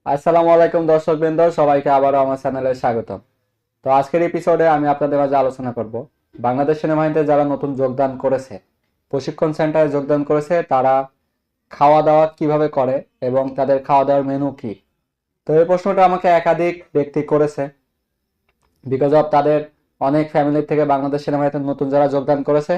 আসসালামু আলাইকুম দর্শকবৃন্দ, সবাইকে আবারও আমার চ্যানেলে স্বাগতম। তো আজকের এপিসোডে আমি আপনাদের মাঝে আলোচনা করব বাংলাদেশ সেনাবাহিনীতে যারা নতুন যোগদান করেছে, প্রশিক্ষণ সেন্টারে যোগদান করেছে, তারা খাওয়া দাওয়া কিভাবে করে এবং তাদের খাওয়া দাওয়ার মেনু কি। তো এই প্রশ্নটা আমাকে একাধিক ব্যক্তি করেছে, বিকজ অফ তাদের অনেক ফ্যামিলি থেকে বাংলাদেশ সেনাবাহিনীতে নতুন যারা যোগদান করেছে,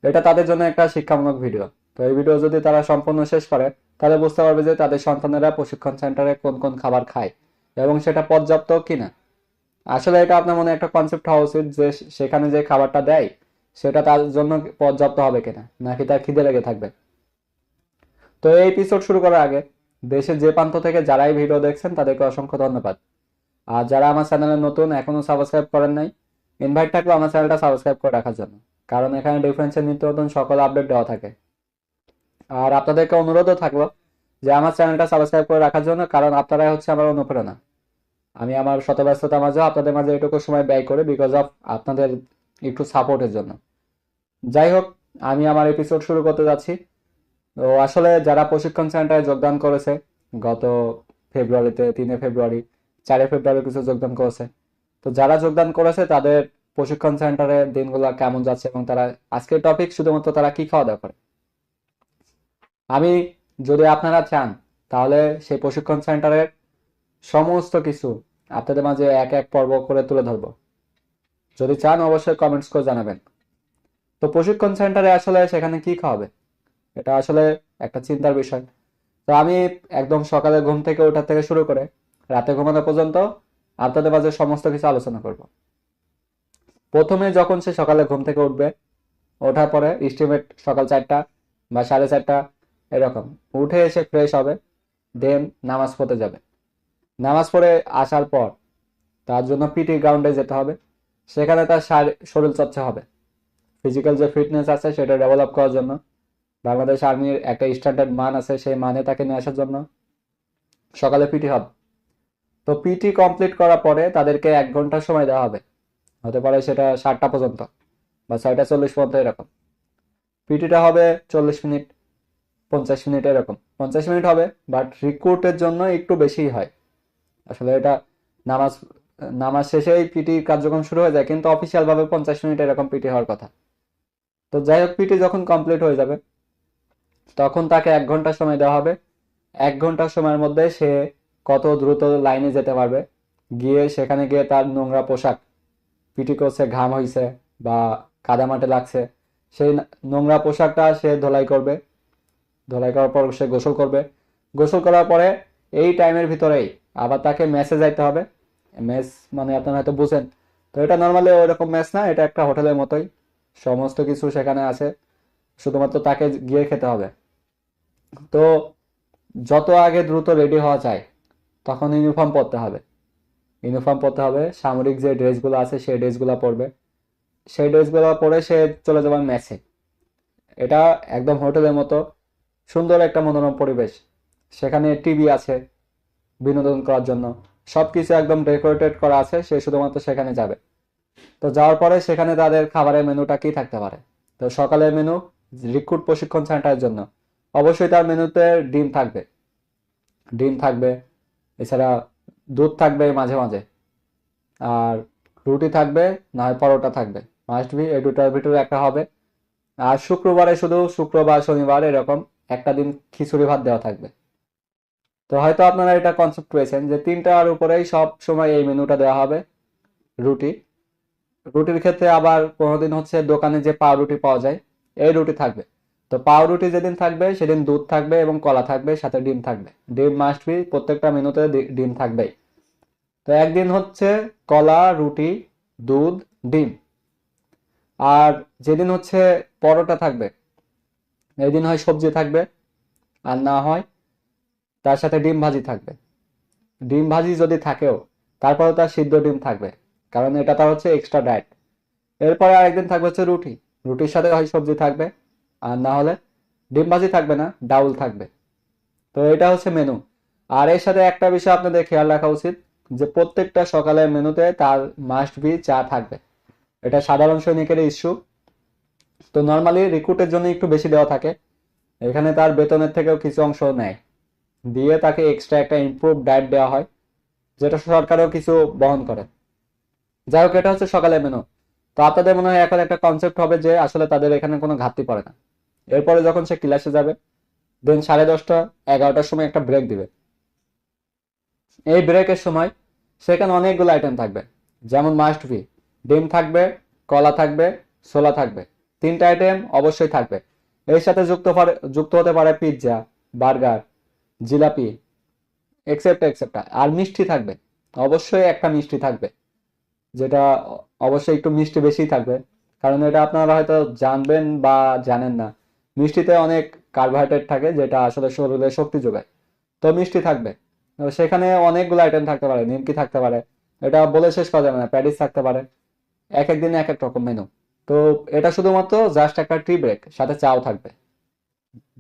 এটা তাদের জন্য একটা শিক্ষামূলক ভিডিও। তো এই ভিডিও যদি তারা সম্পূর্ণ শেষ করে, তাহলে বুঝতে পারবে যে তাদের সন্তানেরা প্রশিক্ষণ সেন্টারে কোন কোন খাবার খায় এবং সেটা পর্যাপ্ত কিনা। আসলে এটা আপনার মনে একটা কনসেপ্ট হওয়া উচিত যে সেখানে যে খাবারটা দেয় সেটা তার জন্য পর্যাপ্ত হবে কিনা, নাকি তার খিদে লেগে থাকবে। তো এই এপিসোড শুরু করার আগে দেশের যে প্রান্ত থেকে যারাই ভিডিও দেখছেন তাদেরকে অসংখ্য ধন্যবাদ। আর যারা আমার চ্যানেলে নতুন, এখনো সাবস্ক্রাইব করেন নাই, ইনভাইট থাকলো আমার চ্যানেলটা সাবস্ক্রাইব করে রাখার জন্য, কারণ এখানে ডিফারেন্সের নিত্য নতুন সকল আপডেট দেওয়া থাকে। আর আপনাদেরকে অনুরোধও থাকলো যে আমার চ্যানেলটা সাবস্ক্রাইব করে রাখার জন্য, কারণ আপনারাই হচ্ছে আমার অনুপ্রেরণা। আমি আমার শত ব্যস্ততার মাঝেও আপনাদের মাঝে এটুকু সময় ব্যয় করি বিকজ অফ আপনাদের একটু সাপোর্টের জন্য। যাই হোক, আমি আমার এপিসোড শুরু করতে যাচ্ছি। তো আসলে যারা প্রশিক্ষণ সেন্টারে যোগদান করেছে গত ফেব্রুয়ারিতে, 3 ফেব্রুয়ারি, 4 ফেব্রুয়ারি কিছু যোগদান করেছে, তো যারা যোগদান করেছে তাদের প্রশিক্ষণ সেন্টারে দিনগুলো কেমন যাচ্ছে এবং তারা আজকের টপিক শুধুমাত্র তারা কি খাওয়া দাওয়া করে। আমি, যদি আপনারা চান, তাহলে সেই প্রশিক্ষণ সেন্টারের সমস্ত কিছু আপনাদের মাঝে এক এক পর্ব করে তুলে ধরবো। যদি চান অবশ্যই কমেন্টস করে জানাবেন। তো প্রশিক্ষণ সেন্টারে আসলে সেখানে কি খাওয়াবে, এটা আসলে একটা চিন্তার বিষয়। তো আমি একদম সকালে ঘুম থেকে ওঠা থেকে শুরু করে রাতে ঘুমানো পর্যন্ত আপনাদের মাঝে সমস্ত কিছু আলোচনা করব। প্রথমে যখন সে সকালে ঘুম থেকে উঠবে, ওঠার পরে এস্টিমেট সকাল 4টা বা 4:30 এরকম উঠে এসে ফ্রেশ হবে, দেন নামাজ পড়তে যাবে। নামাজ পড়ে আসার পর তার জন্য পিটি গ্রাউন্ডে যেতে হবে, সেখানে তার শরীর চর্চা হবে। ফিজিক্যাল যে ফিটনেস আছে সেটা ডেভেলপ করার জন্য, বাংলাদেশ আর্মির একটা স্ট্যান্ডার্ড মান আছে, সেই মানে তাকে নিয়ে আসার জন্য সকালে পিটি হবে। তো পিটি কমপ্লিট করার পরে তাদেরকে 1 ঘন্টা সময় দেওয়া হবে, হতে পারে সেটা 7টা পর্যন্ত বা 6টা 40 পর্যন্ত এরকম। পিটিটা হবে 40 মিনিট, 50 মিনিট এরকম। 50 মিনিট হবে, বাট রিক্রুটের জন্য একটু বেশিই হয়। আসলে এটা নামাজ নামাজ শেষেই পিটি কার্যক্রম শুরু হয়ে যায়, কিন্তু অফিসিয়াল ভাবে 50 মিনিট এরকম পিটি হওয়ার কথা। তো যাই হোক, পিটি যখন কমপ্লিট হয়ে যাবে তখন তাকে 1 ঘন্টা সময় দেওয়া হবে। 1 ঘন্টার সময়ের মধ্যে সে কত দ্রুত লাইনে যেতে পারবে, গিয়ে সেখানে গিয়ে তার নোংরা পোশাক, পিটি করছে, ঘাম হইছে বা কাদামাটি লাগছে, সেই নোংরা পোশাকটা সে ধোলাই করবে। ধোলাই করার পর সে গোসল করবে। গোসল করার পরে এই টাইমের ভিতরেই আবার তাকে মেসে যাইতে হবে। মেস মানে আপনারা হয়তো বুঝেন। তো এটা নর্মালি ওরকম মেস না, এটা একটা হোটেলের মতোই, সমস্ত কিছু সেখানে আছে, শুধুমাত্র তাকে গিয়ে খেতে হবে। তো যত আগে দ্রুত রেডি হওয়া যায় তখন ইউনিফর্ম পরতে হবে। ইউনিফর্ম পরতে হবে, সামরিক যে ড্রেসগুলো আছে সেই ড্রেসগুলো পরবে। সেই ড্রেসগুলো পরে সে চলে যাবে মেসে। এটা একদম হোটেলের মতো সুন্দর একটা মনোরম পরিবেশ। সেখানে টিভি আছে বিনোদন করার জন্য, সবকিছু একদম ডেকোরেটেড করা আছে, সে শুধুমাত্র সেখানে যাবে। তো যাওয়ার পরে সেখানে তাদের খাবারের মেনুটা কি থাকতে পারে। তো সকালের মেনু, রিক্রুট প্রশিক্ষণ সেন্টারের জন্য অবশ্যই তার মেনুতে ডিম থাকবে। ডিম থাকবে, এছাড়া দুধ থাকবে মাঝে মাঝে, আর রুটি থাকবে, না হয় পরোটা থাকবে। মাস্ট বি এই দুটার ভিতরে একটা হবে। আর শুক্রবারে, শুধু শুক্রবার শনিবার এরকম একটা দিন খিচুড়ি ভাত দেওয়া থাকবে। তো হয়তো আপনারা এটা কনসেপ্ট পেয়েছেন যে 3টার উপরেই সব সময় এই মেনুটা দেওয়া হবে। রুটি, রুটির ক্ষেত্রে আবার কোনোদিন হচ্ছে দোকানে যে পাউরুটি পাওয়া যায় এই রুটি থাকবে। তো পাউরুটি যেদিন থাকবে সেদিন দুধ থাকবে এবং কলা থাকবে, সাথে ডিম থাকবে। ডিম মাস্ট বি, প্রত্যেকটা মেনুতে ডিম থাকবেই। তো একদিন হচ্ছে কলা, রুটি, দুধ, ডিম। আর যেদিন হচ্ছে পরোটা থাকবে এই দিন হয় সবজি থাকবে, আর না হয় তার সাথে ডিম ভাজি থাকবে। ডিম ভাজি যদি থাকেও তারপরে তার সিদ্ধ ডিম থাকবে, কারণ এটা তার হচ্ছে এক্সট্রা ডায়েট। এরপরে আরেকদিন থাকবে হচ্ছে রুটি, রুটির সাথে হয় সবজি থাকবে, আর না হলে ডিম ভাজি থাকবে না, ডাউল থাকবে। তো এটা হচ্ছে মেনু। আর এর সাথে একটা বিষয় আপনাদের খেয়াল রাখা উচিত যে প্রত্যেকটা সকালের মেনুতে তার মাস্ট বি চা থাকবে। এটা সাধারণ সৈনিকের ইস্যু। তো নর্মালি রিক্রুটের জন্য একটু বেশি দেওয়া থাকে, এখানে তার বেতনের থেকেও কিছু অংশ নেয়। দিয়ে তাকে এক্সট্রা একটা ইমপ্রুভ ডায়েট দেওয়া হয়, যেটা সরকারও কিছু বহন করে। যাই হোক, এটা হচ্ছে সকালের মেনু। তো আপনাদের মনে হয় এখন একটা কনসেপ্ট হবে যে আসলে তাদের এখানে কোনো ঘাটতি পড়ে না। এরপরে যখন সে ক্লাসে যাবে, দেন 10:30 11টার সময় একটা ব্রেক দিবে। এই ব্রেকের সময় সেখানে অনেকগুলো আইটেম থাকবে, যেমন মাস্ট বি ডিম থাকবে, কলা থাকবে, ছোলা থাকবে, 3টা আইটেম অবশ্যই থাকবে। এর সাথে যুক্ত হতে পারে পিৎজা, বার্গার, জিলাপি, এক্সেপ্ট এক্সেপ্টা। আর মিষ্টি থাকবে, অবশ্যই একটা মিষ্টি থাকবে, যেটা অবশ্যই একটু মিষ্টি বেশি থাকবে, কারণ এটা আপনারা হয়তো জানবেন বা জানেন না। মিষ্টিতে অনেক কার্বোহাইড্রেট থাকে, যেটা আসলে শরীরে শক্তি যোগায়। তো মিষ্টি থাকবে। তো সেখানে অনেকগুলো আইটেম থাকতে পারে, নিমকি থাকতে পারে, এটা বলে শেষ করা যাবে না, প্যাটিস থাকতে পারে। এক এক দিনে এক এক রকম মেনু। তো এটা শুধুমাত্র জাস্ট একটা টি ব্রেক, সাথে চাও থাকবে।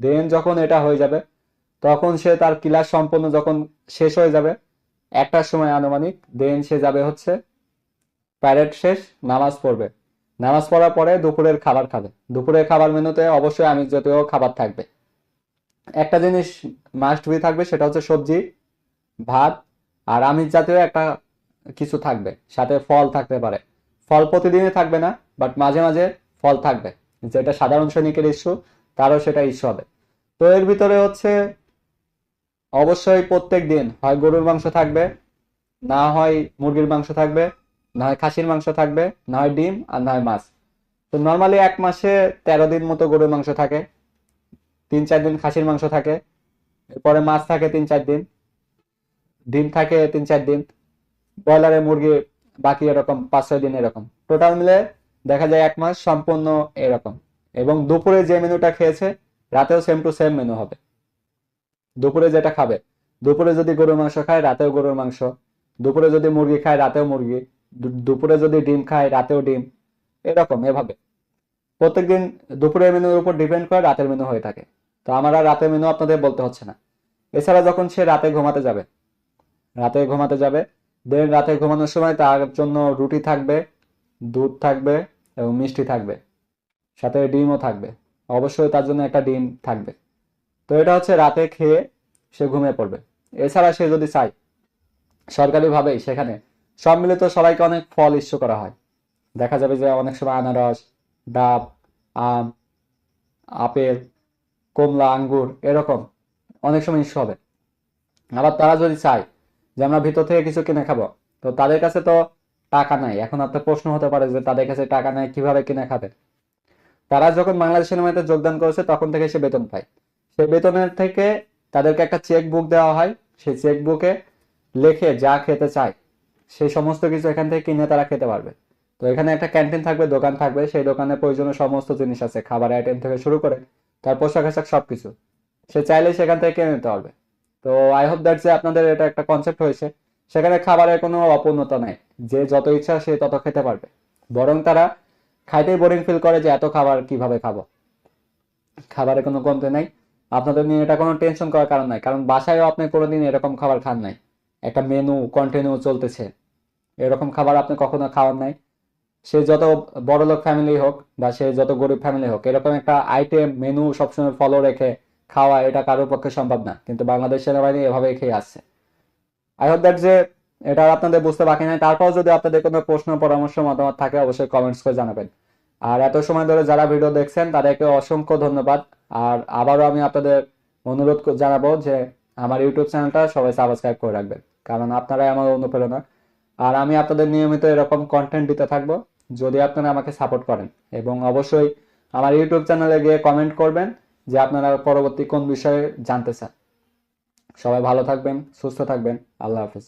দেন যখন এটা হয়ে যাবে, তখন সে তার ক্লাস সম্পূর্ণ যখন শেষ হয়ে যাবে 1টার সময় আনুমানিক, দেন সে যাবে হচ্ছে প্যারেড শেষ, নামাজ পড়বে। নামাজ পড়ার পরে দুপুরের খাবার খাবে। দুপুরের খাবার মেনুতে অবশ্যই আমিষ জাতীয় খাবার থাকবে। একটা জিনিস মাস্ট বি থাকবে, সেটা হচ্ছে সবজি, ভাত, আর আমিষ জাতীয় একটা কিছু থাকবে, সাথে ফল থাকতে পারে। ফল প্রতিদিনই থাকবে না, বাট মাঝে মাঝে ফল থাকবে, যেটা সাধারণ সৈনিকের ইস্যু, তারও সেটা ইস্যু হবে। তো এর ভিতরে হচ্ছে অবশ্যই প্রত্যেক দিন হয় গরুর মাংস থাকবে, না হয় মুরগির মাংস থাকবে, না হয় খাসির মাংস থাকবে, না হয় ডিম, আর না হয় মাছ। তো নর্মালি এক মাসে 13 দিন মতো গরুর মাংস থাকে, 3-4 দিন খাসির মাংস থাকে, এরপরে মাছ থাকে 3-4 দিন, ডিম থাকে 3-4 দিন, ব্রয়লারে মুরগি বাকি এরকম 5-6 দিন, এরকম টোটাল মিলে দেখা যায় এক মাস সম্পূর্ণ এরকম। এবং দুপুরে যে মেনুটা খেয়েছে, রাতেও সেম টু সেম মেনু হবে। দুপুরে যেটা খাবে, দুপুরে যদি গরুর মাংস খায় রাতেও গরুর মাংস, দুপুরে যদি মুরগি খায় রাতেও মুরগি, দুপুরে যদি ডিম খায় রাতেও ডিম, এরকম এভাবে প্রত্যেকদিন দুপুরের মেনুর উপর ডিপেন্ড করে রাতের মেনু হয়ে থাকে। তো আমার আর রাতের মেনু আপনাদের বলতে হচ্ছে না। এছাড়া যখন সে রাতে ঘুমাতে যাবে, দেন রাতে ঘুমানোর সময় তার জন্য রুটি থাকবে, দুধ থাকবে এবং মিষ্টি থাকবে, সাথে ডিমও থাকবে। অবশ্যই তার জন্য একটা ডিম থাকবে। তো এটা হচ্ছে রাতে খেয়ে সে ঘুমিয়ে পড়বে। এছাড়া সে যদি চায়, সরকারিভাবেই সেখানে সম্মিলিত সবাইকে অনেক ফল ইস্যু করা হয়। দেখা যাবে যে অনেক সময় আনারস, ডাব, আম, আপেল, কমলা, আঙ্গুর, এরকম অনেক সময় ইস্যু হবে। আবার তারা যদি চায় যে আমরা ভিতর থেকে কিছু কিনে খাবো, তো তাদের কাছে তো টাকা নাই। এখন আপনার প্রশ্ন হতে পারে যে তাদের কাছে টাকা নাই, কিভাবে কিনে খাবে? তারা যখন বাংলাদেশ সিনেমাতে যোগদান করেছে তখন থেকে সে বেতন পায়। সেই বেতনের থেকে তাদেরকে একটা চেক বুক দেওয়া হয়। সেই চেক বুকে লেখে যা খেতে চায় সেই সমস্ত কিছু এখান থেকে কিনে তারা খেতে পারবে। তো এখানে একটা ক্যান্টিন থাকবে, দোকান থাকবে, সেই দোকানে প্রয়োজনীয় সমস্ত জিনিস আছে, খাবার আইটেম থেকে শুরু করে তার পোশাক আশাক সবকিছু সে চাইলেই সেখান থেকে কিনে নিতে পারবে। তো আই হোপ দ্যাট যে আপনাদের এটা একটা কনসেপ্ট হয়েছে। সেখানে খাবারের কোনো অপূর্ণতা নাই, যে যত ইচ্ছা সে তত খেতে পারবে। বরং তারা খাইতেই বোরিং ফিল করে যে এত খাবার কিভাবে খাবো। খাবারে কোনো কমতে নাই। আপনাদের নিয়ে এটা কোনো টেনশন করার কারণ নাই, কারণ বাসায়ও আপনি কোনোদিন এরকম খাবার খান নাই। একটা মেনু কন্টিনিউ চলতেছে, এরকম খাবার আপনি কখনো খাওয়ার নাই। সে যত বড়লোক ফ্যামিলি হোক বা সে যত গরিব ফ্যামিলি হোক, এরকম একটা আইটেম মেনু সবসময় ফলো রেখে খাওয়া এটা কারোর পক্ষে সম্ভব না, কিন্তু বাংলাদেশ সেনাবাহিনী এভাবেই খেয়ে আসছে। আই হোপ দ্যাট যে এটা আপনাদের বুঝতে বাকি নাই। তারপর যদি আপনাদের কোনো প্রশ্ন, পরামর্শ, মতামত থাকে অবশ্যই কমেন্টস করে জানাবেন। আর এত সময় ধরে যারা ভিডিও দেখছেন তাদেরকে অসংখ্য ধন্যবাদ। আর আবারও আমি আপনাদের অনুরোধ জানাবো যে আমার ইউটিউব চ্যানেলটা সবাই সাবস্ক্রাইব করে রাখবেন, কারণ আপনারাই আমার অনুপ্রেরণা। আর আমি আপনাদের নিয়মিত এরকম কন্টেন্ট দিতে থাকবো যদি আপনারা আমাকে সাপোর্ট করেন। এবং অবশ্যই আমার ইউটিউব চ্যানেলে গিয়ে কমেন্ট করবেন যে আপনারা পরবর্তী কোন বিষয়ে জানতে চান। সবাই ভালো থাকবেন, সুস্থ থাকবেন। আল্লাহ হাফেজ।